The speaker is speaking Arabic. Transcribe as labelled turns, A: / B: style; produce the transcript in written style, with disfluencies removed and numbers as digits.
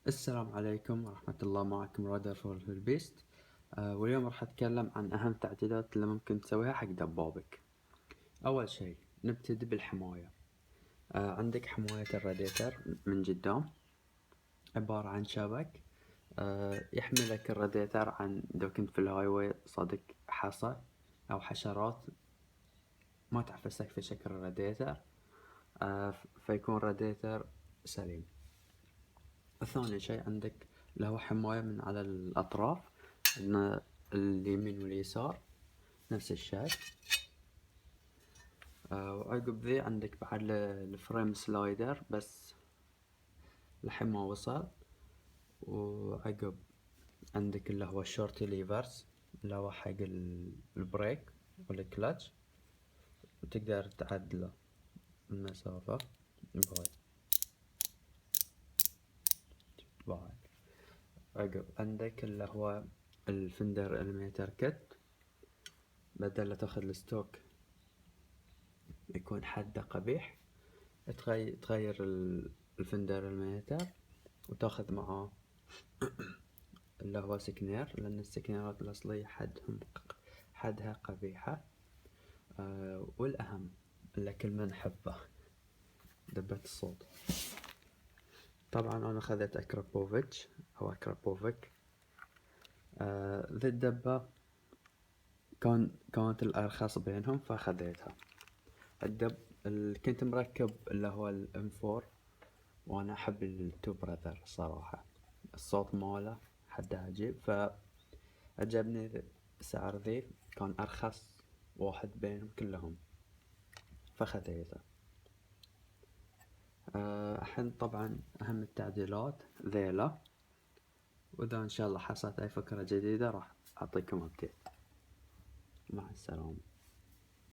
A: السلام عليكم ورحمة الله. معكم رادر فور البيست. واليوم راح أتكلم عن أهم التعديلات اللي ممكن تسويها حق دبابك. أول شيء نبتدي بالحماية. عندك حماية الراديتر من قدام، عبارة عن شبك يحملك الراديتر عن إذا كنت في الهايوي صادق حصى أو حشرات ما تحفزك في شكل الراديتر، فيكون راديتر سليم. ثاني شيء عندك اللي هو حماية من على الأطراف، إن اليمين واليسار نفس الشيء. وعقب ذي عندك بعد الفريم سلايدر، بس الحين ما وصل. وعقب عندك اللي هو الشورتي ليفرز اللي هو حق البريك والكلتش، وتقدر تعدله المسافة بعد. عقب عندك اللي هو الفندر الميتر كت، بدل لا تاخذ الستوك يكون حده قبيح، تغير الفندر الميتر وتاخذ معاه اللي هو سكنير، لأن السكنيرات الأصلية حدها قبيحة. والأهم اللي كل من نحبه دبة الصوت. طبعا أنا أخذت أكرابوفيتش أو أكرابوفيك. ذي الدبة كانت الأرخص بينهم فأخذتها. كنت مركب اللي هو الام 4، وانا احب التو براذر صراحة، الصوت ماله حده عجيب، فعجبني سعر ذي، كان ارخص واحد بينهم كلهم فخذيته. الحين طبعا اهم التعديلات ذيلا، واذا ان شاء الله حصلت اي فكرة جديدة راح اعطيكم ابديت. مع السلامة.